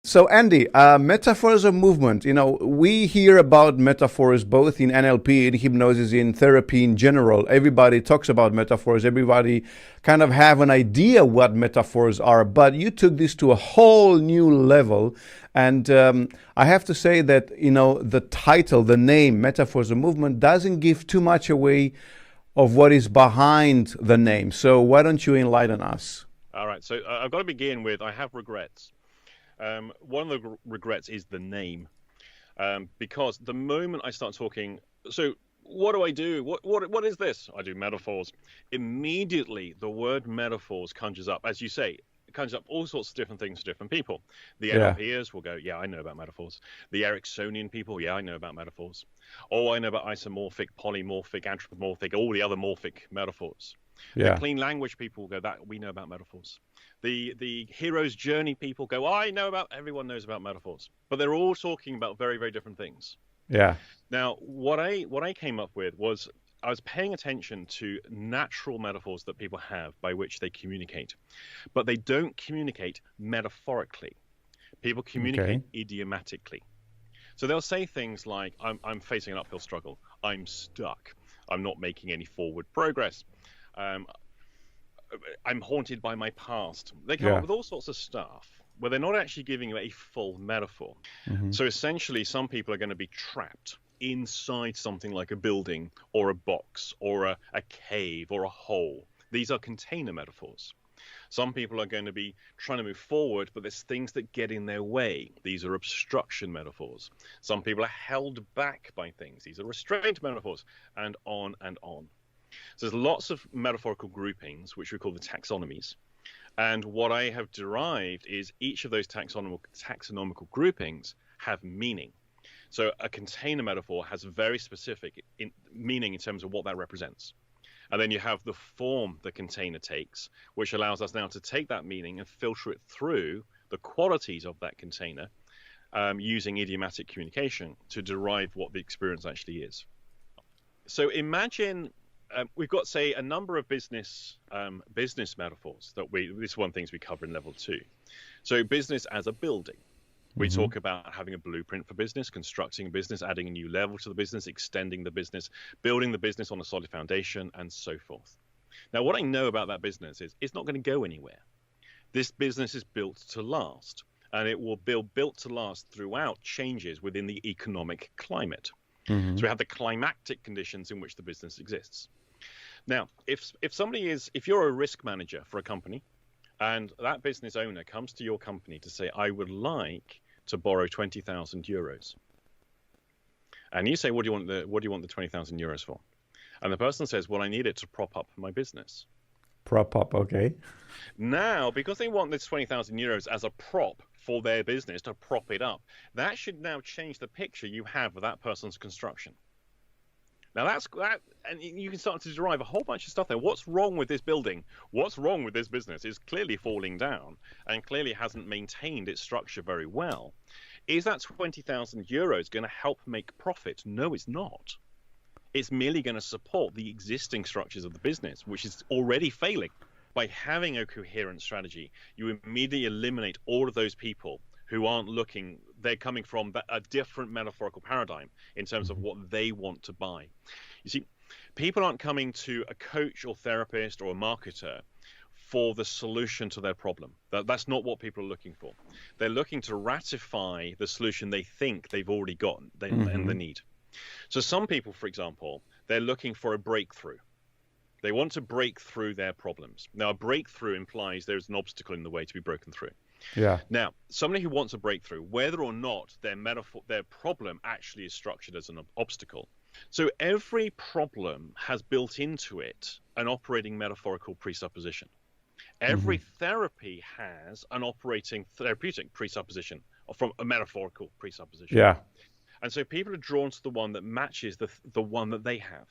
So, Andy, metaphors of movement. You know, we hear about metaphors both in NLP, in hypnosis, in therapy in general. Everybody talks about metaphors. Everybody kind of have an idea what metaphors are. But you took this to a whole new level. And I have to say that, you know, the title, the name, Metaphors of Movement, doesn't give too much away of what is behind the name. So why don't you enlighten us? All right. So I've got to begin with, I have regrets. One of the regrets is the name, because the moment I start talking, so what do I do? What is this? I do metaphors. Immediately, the word metaphors conjures up, as you say, it conjures up all sorts of different things for different people. The NLPers will go, yeah, I know about metaphors. The Ericksonian people, yeah, I know about metaphors. Oh, I know about isomorphic, polymorphic, anthropomorphic, all the other morphic metaphors. The clean language people will go, that we know about metaphors. The hero's journey people go, everyone knows about metaphors, but they're all talking about very, very different things. Yeah. Now, what I came up with was I was paying attention to natural metaphors that people have by which they communicate, but they don't communicate metaphorically. People communicate idiomatically. So they'll say things like, I'm facing an uphill struggle. I'm stuck. I'm not making any forward progress. I'm haunted by my past. They come up with all sorts of stuff where they're not actually giving you a full metaphor. So essentially, some people are going to be trapped inside something like a building or a box or a cave or a hole. These are container metaphors. Some people are going to be trying to move forward, but there's things that get in their way. These are obstruction metaphors. Some people are held back by things. These are restraint metaphors, and on and on. So there's lots of metaphorical groupings, which we call the taxonomies. And what I have derived is each of those taxonomical groupings have meaning. So a container metaphor has a very specific meaning in terms of what that represents. And then you have the form the container takes, which allows us now to take that meaning and filter it through the qualities of that container using idiomatic communication to derive what the experience actually is. So imagine we've got, say, a number of business metaphors that this is one of the things we cover in level 2. So business as a building. We talk about having a blueprint for business, constructing a business, adding a new level to the business, extending the business, building the business on a solid foundation, and so forth. Now, what I know about that business is it's not going to go anywhere. This business is built to last, and it will be built to last throughout changes within the economic climate. So we have the climatic conditions in which the business exists. Now, if you're a risk manager for a company, and that business owner comes to your company to say, I would like to borrow 20,000 euros. And you say, what do you want the 20,000 euros for? And the person says, well, I need it to prop up my business. Prop up, okay. Now, because they want this 20,000 euros as a prop for their business to prop it up, that should now change the picture you have of that person's construction. Now that, and you can start to derive a whole bunch of stuff there. What's wrong with this building? What's wrong with this business? It's clearly falling down and clearly hasn't maintained its structure very well. Is that 20,000 euros going to help make profit? No, it's not. It's merely going to support the existing structures of the business, which is already failing. By having a coherent strategy, you immediately eliminate all of those people who aren't looking, they're coming from a different metaphorical paradigm in terms of what they want to buy. You see, people aren't coming to a coach or therapist or a marketer for the solution to their problem. That's not what people are looking for. They're looking to ratify the solution they think they've already got and the need. So some people, for example, they're looking for a breakthrough. They want to break through their problems. Now, a breakthrough implies there's an obstacle in the way to be broken through. Yeah. Now, somebody who wants a breakthrough, whether or not their problem actually is structured as an obstacle. So every problem has built into it an operating metaphorical presupposition. Every therapy has an operating therapeutic presupposition from a metaphorical presupposition. Yeah. And so people are drawn to the one that matches the one that they have.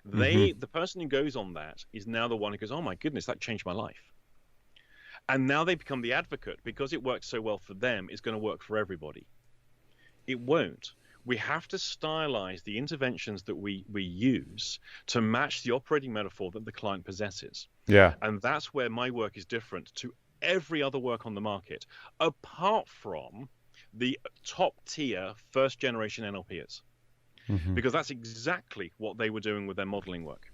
The person who goes on that is now the one who goes, oh my goodness, that changed my life. And now they become the advocate because it works so well for them, it's going to work for everybody. It won't. We have to stylize the interventions that we use to match the operating metaphor that the client possesses. Yeah. And that's where my work is different to every other work on the market, apart from the top tier first generation NLPers. Because that's exactly what they were doing with their modeling work.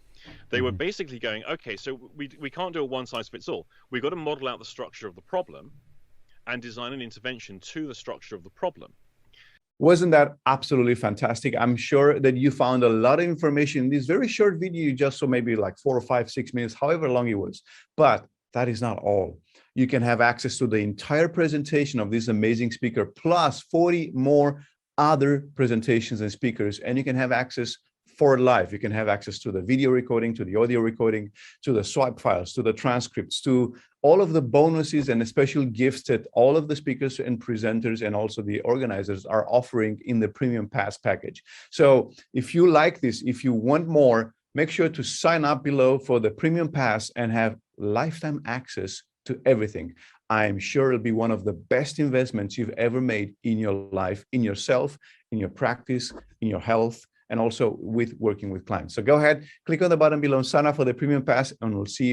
They were basically going, okay, so we can't do a one size fits all. We've got to model out the structure of the problem and design an intervention to the structure of the problem. Wasn't that absolutely fantastic? I'm sure that you found a lot of information in this very short video you just saw, maybe like 4 or 5, 6 minutes, however long it was. But that is not all. You can have access to the entire presentation of this amazing speaker, plus 40 more other presentations and speakers, and you can have access for life. You can have access to the video recording, to the audio recording, to the swipe files, to the transcripts, to all of the bonuses and the special gifts that all of the speakers and presenters and also the organizers are offering in the Premium Pass package. So if you like this, if you want more, make sure to sign up below for the Premium Pass and have lifetime access to everything. I'm sure it'll be one of the best investments you've ever made in your life, in yourself, in your practice, in your health, and also with working with clients. So go ahead, click on the button below, sign up for the Premium Pass, and we'll see you